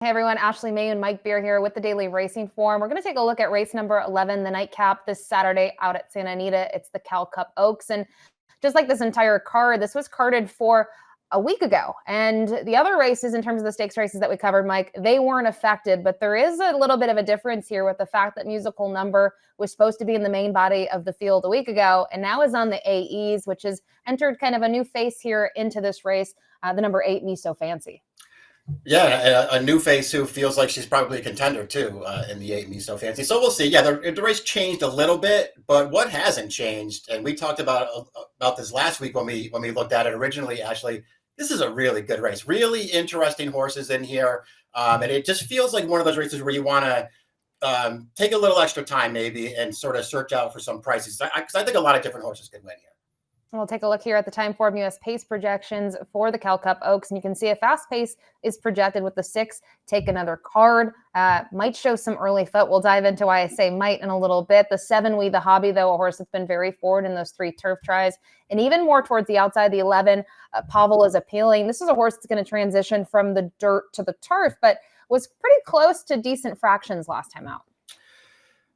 Hey everyone, Ashley May and Mike Beer here with the Daily Racing Form. We're going to take a look at race number 11, the nightcap this Saturday out at Santa Anita. It's the Cal Cup Oaks. And just like this entire card, this was carded for a week ago. And the other races, in terms of the stakes races that we covered, Mike, they weren't affected. But there is a little bit of a difference here with the fact that Musical Number was supposed to be in the main body of the field a week ago and now is on the AEs, which has entered kind of a new face here into this race, the number 8, Me So Fancy. Yeah, a new face who feels like she's probably a contender too in the 8 Me So Fancy. So we'll see. Yeah, the race changed a little bit, but what hasn't changed, and we talked about this last week when we looked at it originally, Ashley, this is a really good race. Really interesting horses in here, and it just feels like one of those races where you want to take a little extra time maybe and sort of search out for some prices. Because I think a lot of different horses could win here. We'll take a look here at the Time Form US pace projections for the Cal Cup Oaks, and you can see a fast pace is projected with the 6, Take Another Card. Might show some early foot. We'll dive into why I say might in a little bit. The 7, We the Hobby, though, a horse that's been very forward in those 3 turf tries, and even more towards the outside. The 11, Pablos Appeal. This is a horse that's going to transition from the dirt to the turf, but was pretty close to decent fractions last time out.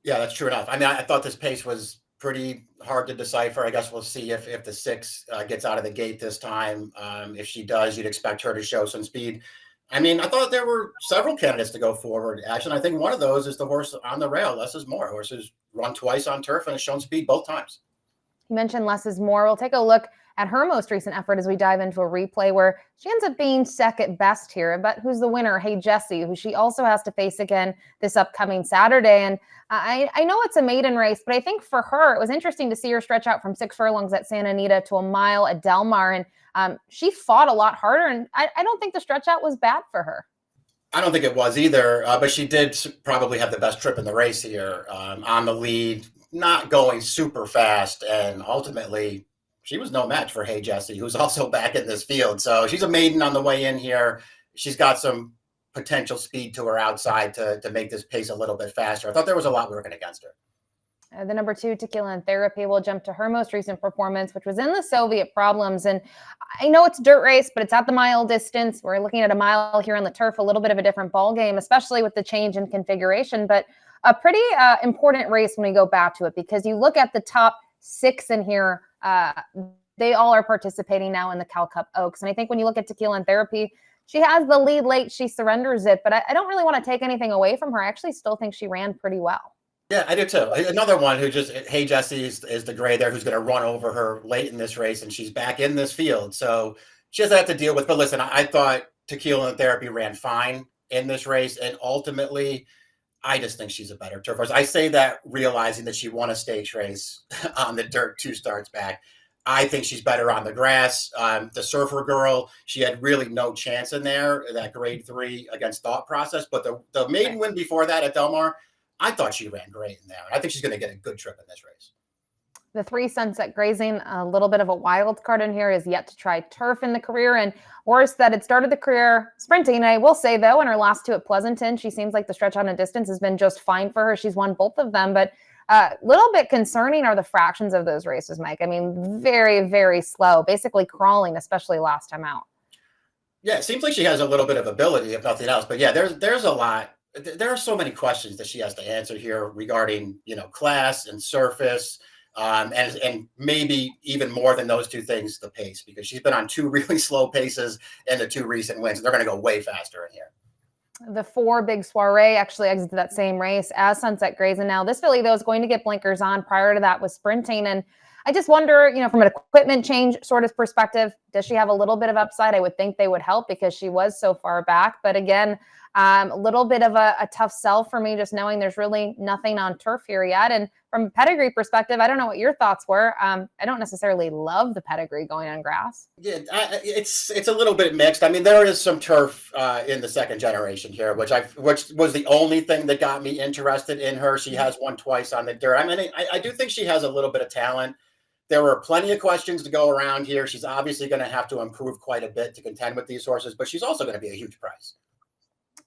Yeah, that's true enough. I mean, I thought this pace was pretty hard to decipher. I guess we'll see if the 6 gets out of the gate this time. If she does, you'd expect her to show some speed. I mean, I thought there were several candidates to go forward. Actually, I think one of those is the horse on the rail. Less is more. Horse has run twice on turf and has shown speed both times. You mentioned less is more. We'll take a look at her most recent effort as we dive into a replay where she ends up being second best here. But who's the winner? Hey Jesse, who she also has to face again this upcoming Saturday. And I know it's a maiden race, but I think for her, it was interesting to see her stretch out from 6 furlongs at Santa Anita to a mile at Del Mar. And she fought a lot harder. And I don't think the stretch out was bad for her. I don't think it was either, but she did probably have the best trip in the race here, on the lead, not going super fast, and ultimately she was no match for Hey Jesse, who's also back in this field. So she's a maiden on the way in here. She's got some potential speed to her outside to make this pace a little bit faster. I thought there was a lot working against her. The number 2, Tequila Therapy, will jump to her most recent performance, which was in the Soviet Problems. And I know it's a dirt race, but it's at the mile distance. We're looking at a mile here on the turf, a little bit of a different ball game, especially with the change in configuration. But a pretty important race when we go back to it, because you look at the top 6 in here, they all are participating now in the Cal Cup Oaks. And I think when you look at Tequila Therapy, she has the lead late. She surrenders it, but I don't really want to take anything away from her. I actually still think she ran pretty well. Yeah, I do too. Another one who just, Hey Jesse is the gray there, who's going to run over her late in this race, and she's back in this field. So she doesn't have to deal with, but listen, I thought Tequila Therapy ran fine in this race, and ultimately I just think she's a better turf horse. I say that realizing that she won a stakes race on the dirt 2 starts back. I think she's better on the grass. The Surfer Girl, she had really no chance in there, that grade 3 against Thought Process. But the maiden win before that at Del Mar, I thought she ran great in there. I think she's going to get a good trip in this race. The 3, Sunset Grazing, a little bit of a wild card in here, is yet to try turf in the career. And worse, that it started the career sprinting. And I will say, though, in her last 2 at Pleasanton, she seems like the stretch on a distance has been just fine for her. She's won both of them. But a little bit concerning are the fractions of those races, Mike. I mean, very, very slow, basically crawling, especially last time out. Yeah, it seems like she has a little bit of ability, if nothing else. But yeah, there's a lot. There are so many questions that she has to answer here regarding, class and surface, and maybe even more than those 2 things, the pace, because she's been on 2 really slow paces in the 2 recent wins, and they're going to go way faster in here. The Four Big Suare actually exited that same race as Sunset Grazing. Now, this filly, though, is going to get blinkers on. Prior to that was sprinting. And I just wonder, from an equipment change sort of perspective, does she have a little bit of upside? I would think they would help because she was so far back. But again, a little bit of a tough sell for me, just knowing there's really nothing on turf here yet. And from a pedigree perspective, I don't know what your thoughts were. I don't necessarily love the pedigree going on grass. Yeah, it's a little bit mixed. I mean, there is some turf in the second generation here, which was the only thing that got me interested in her. She has won twice on the dirt. I mean, I do think she has a little bit of talent. There were plenty of questions to go around here. She's obviously going to have to improve quite a bit to contend with these horses, but she's also going to be a huge price.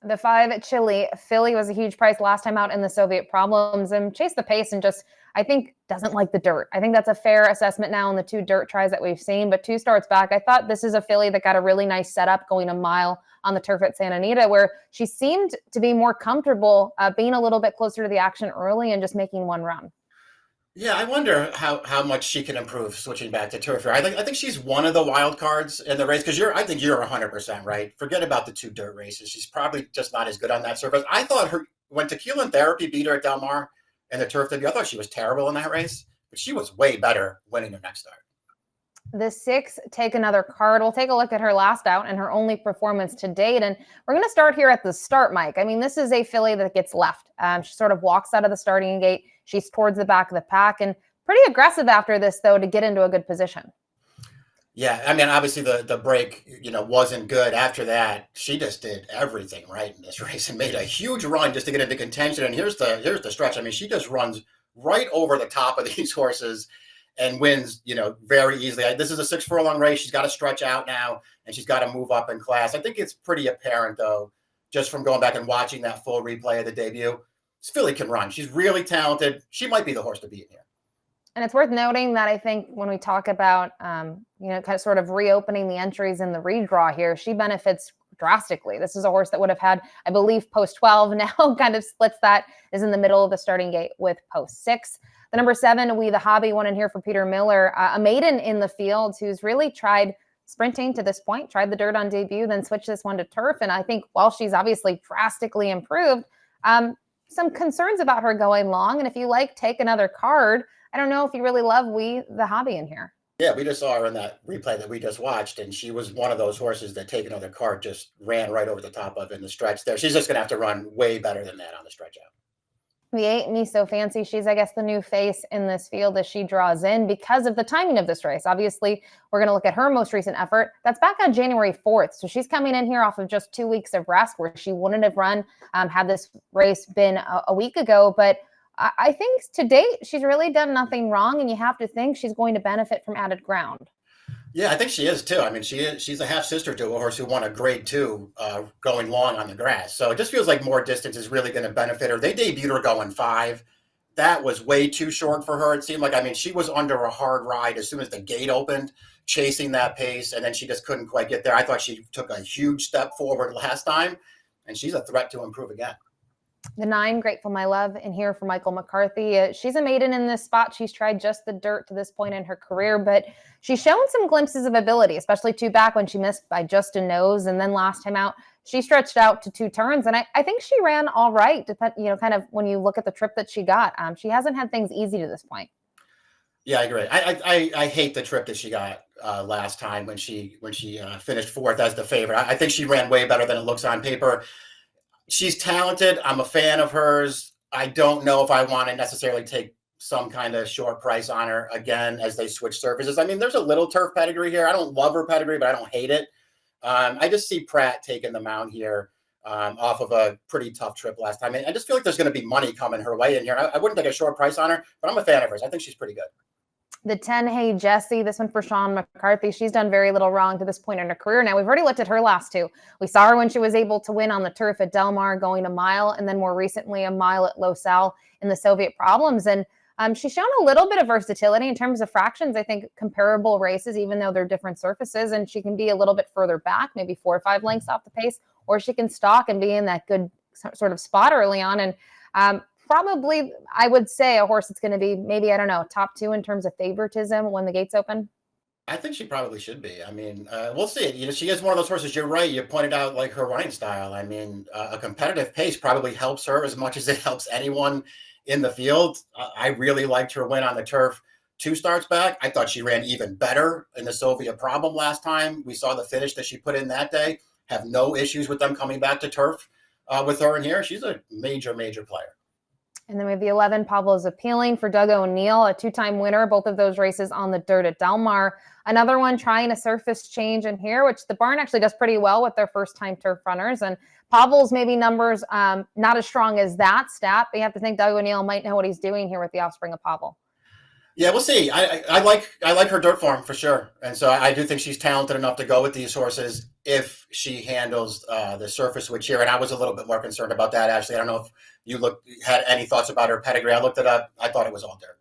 The 5 Chile Philly was a huge price last time out in the Soviet Problems, and chased the pace and just I think doesn't like the dirt. I think that's a fair assessment now in the 2 dirt tries that we've seen. But 2 starts back, I thought this is a filly that got a really nice setup going a mile on the turf at Santa Anita, where she seemed to be more comfortable being a little bit closer to the action early and just making one run. Yeah, I wonder how much she can improve switching back to turf here. I think she's one of the wild cards in the race because I think you're 100% right. Forget about the 2 dirt races. She's probably just not as good on that surface. I thought when Tequila Therapy beat her at Del Mar and the turf debut, I thought she was terrible in that race, but she was way better winning her next start. The 6, Take Another Card. We'll take a look at her last out and her only performance to date. And we're going to start here at the start, Mike. I mean, this is a filly that gets left. She sort of walks out of the starting gate. She's towards the back of the pack and pretty aggressive after this, though, to get into a good position. Yeah, I mean, obviously the break, wasn't good. After that, she just did everything right in this race and made a huge run just to get into contention. And here's the stretch. I mean, she just runs right over the top of these horses and wins, very easily. This is a 6 furlong race. She's got to stretch out now, and she's got to move up in class. I think it's pretty apparent, though, just from going back and watching that full replay of the debut. This filly can run. She's really talented. She might be the horse to beat here. And it's worth noting that I think when we talk about, kind of sort of reopening the entries in the redraw here, she benefits drastically. This is a horse that would have had, I believe, post 12 now kind of splits that, is in the middle of the starting gate with post 6. The number 7, We the Hobby, one in here for Peter Miller, a maiden in the field who's really tried sprinting to this point, tried the dirt on debut, then switched this one to turf. And I think while she's obviously drastically improved, some concerns about her going long. And if you like Take Another Card, I don't know if you really love We the Hobby in here. Yeah, we just saw her in that replay that we just watched, and she was one of those horses that Take Another Card just ran right over the top of in the stretch there. She's just going to have to run way better than that on the stretch out. The 8, Me So Fancy. She's, I guess, the new face in this field as she draws in because of the timing of this race. Obviously, we're going to look at her most recent effort. That's back on January 4th. So she's coming in here off of just 2 weeks of rest where she wouldn't have run had this race been a week ago. But I think to date, she's really done nothing wrong. And you have to think she's going to benefit from added ground. Yeah, I think she is too. I mean, she's a half sister to a horse who won a grade 2 going long on the grass. So it just feels like more distance is really going to benefit her. They debuted her going 5. That was way too short for her. It seemed like, I mean, she was under a hard ride as soon as the gate opened, chasing that pace, and then she just couldn't quite get there. I thought she took a huge step forward last time, and she's a threat to improve again. The 9, Grateful My Love, in here for Michael McCarthy. She's a maiden in this spot. She's tried just the dirt to this point in her career, but she's shown some glimpses of ability, especially 2 back when she missed by just a nose. And then last time out, she stretched out to 2 turns. And I think she ran all right, kind of when you look at the trip that she got. She hasn't had things easy to this point. Yeah, I agree. I hate the trip that she got last time when she finished 4th as the favorite. I think she ran way better than it looks on paper. She's talented. I'm a fan of hers. I don't know if I want to necessarily take some kind of short price on her again as they switch surfaces. I mean, there's a little turf pedigree here. I don't love her pedigree, but I don't hate it. I just see Pratt taking the mount here off of a pretty tough trip last time. I just feel like there's going to be money coming her way in here. I wouldn't take a short price on her, but I'm a fan of hers. I think she's pretty good. The 10, Hey Jessie, this one for Sean McCarthy. She's done very little wrong to this point in her career. Now, we've already looked at her last 2. We saw her when she was able to win on the turf at Del Mar, going a mile, and then more recently a mile at Los Al in the Soviet Problems. And she's shown a little bit of versatility in terms of fractions. I think comparable races, even though they're different surfaces, and she can be a little bit further back, maybe 4 or 5 lengths off the pace, or she can stalk and be in that good sort of spot early on. And probably, I would say, a horse that's going to be maybe, I don't know, top 2 in terms of favoritism when the gates open. I think she probably should be. I mean, we'll see. She is one of those horses. You're right. You pointed out like her running style. I mean, a competitive pace probably helps her as much as it helps anyone in the field. I really liked her win on the turf 2 starts back. I thought she ran even better in the Soviet Problem last time. We saw the finish that she put in that day. Have no issues with them coming back to turf with her in here. She's a major, major player. And then we have the 11, Pablos Appealing for Doug O'Neill, a 2-time winner, both of those races on the dirt at Del Mar. Another one trying a surface change in here, which the barn actually does pretty well with their first-time turf runners. And Pablos maybe numbers not as strong as that stat, but you have to think Doug O'Neill might know what he's doing here with the offspring of Pablo. Yeah, we'll see. I like her dirt form for sure, and so I do think she's talented enough to go with these horses if she handles the surface switch here. And I was a little bit more concerned about that, Ashley. I don't know if you had any thoughts about her pedigree. I looked it up. I thought it was all dirt.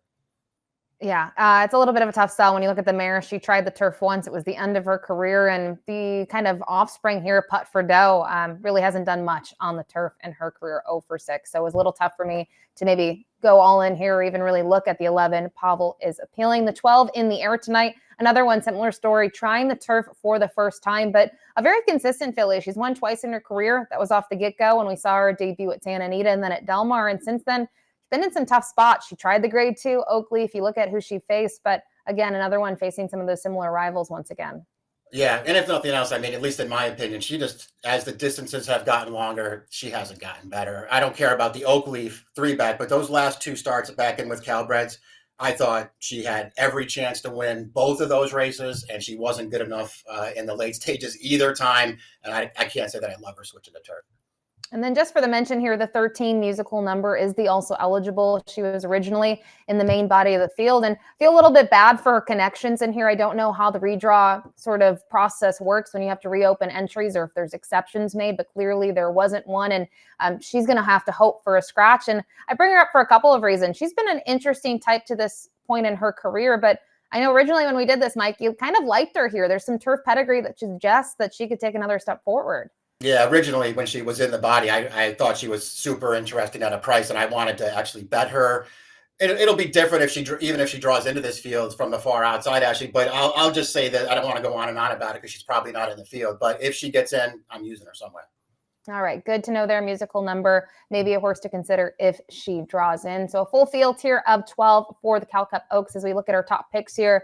Yeah, it's a little bit of a tough sell when you look at the mare. She tried the turf once. It was the end of her career, and the kind of offspring here, Putt for Dough, really hasn't done much on the turf in her career, 0 for 6. So it was a little tough for me to maybe go all in here or even really look at the 11. Pavel is appealing. The 12 in the air tonight. Another one, similar story, trying the turf for the first time, but a very consistent filly. She's won twice in her career. That was off the get-go when we saw her debut at Santa Anita and then at Del Mar, and since then, been in some tough spots. She tried the grade 2 Oakley, if you look at who she faced, but again, another one facing some of those similar rivals once again. Yeah, and if nothing else, I mean, at least in my opinion, she just, as the distances have gotten longer, she hasn't gotten better. I don't care about the Oakley 3-back, but those last 2 starts back in with Calbreds, I thought she had every chance to win both of those races, and she wasn't good enough in the late stages either time. And I can't say that I love her switching to turf. And then just for the mention here, the 13 musical number is the also eligible. She was originally in the main body of the field, and feel a little bit bad for her connections in here. I don't know how the redraw sort of process works when you have to reopen entries or if there's exceptions made, but clearly there wasn't one, and she's going to have to hope for a scratch. And I bring her up for a couple of reasons. She's been an interesting type to this point in her career, but I know originally when we did this, Mike, you kind of liked her here. There's some turf pedigree that suggests that she could take another step forward. Yeah, originally when she was in the body, I thought she was super interesting at a price, and I wanted to actually bet her. It'll be different if even if she draws into this field from the far outside, actually. But I'll just say that I don't want to go on and on about it because she's probably not in the field. But if she gets in, I'm using her somewhere. All right, good to know their musical number. Maybe a horse to consider if she draws in. So a full field here of 12 for the Cal Cup Oaks as we look at our top picks here.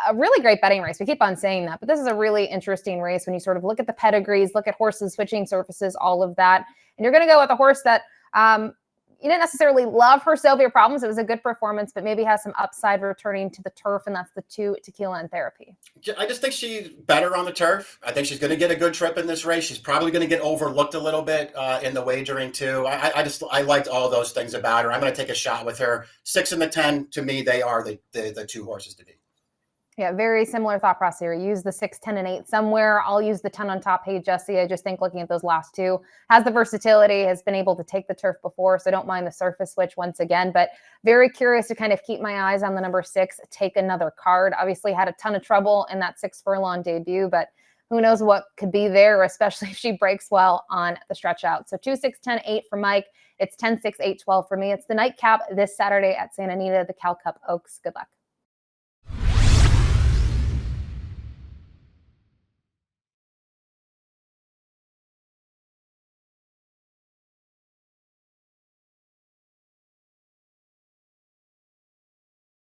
A really great betting race. We keep on saying that, but this is a really interesting race when you sort of look at the pedigrees, look at horses switching surfaces, all of that. And you're going to go with a horse that you didn't necessarily love her Sylvia Problems. It was a good performance, but maybe has some upside returning to the turf, and that's the 2 Tequila Therapy. I just think she's better on the turf. I think she's going to get a good trip in this race. She's probably going to get overlooked a little bit in the wagering too. I liked all those things about her. I'm going to take a shot with her. 6 and the 10, to me, they are the 2 horses to beat. Yeah, very similar thought process here. Use the 6, 10, and 8 somewhere. I'll use the 10 on top. Hey, Jesse, I just think looking at those last 2, has the versatility, has been able to take the turf before, so don't mind the surface switch once again. But very curious to kind of keep my eyes on the number 6, Take Another Card. Obviously had a ton of trouble in that 6 furlong debut, but who knows what could be there, especially if she breaks well on the stretch out. So 2, 6, 10, 8 for Mike. It's 10, 6, 8, 12 for me. It's the nightcap this Saturday at Santa Anita, the Cal Cup Oaks. Good luck.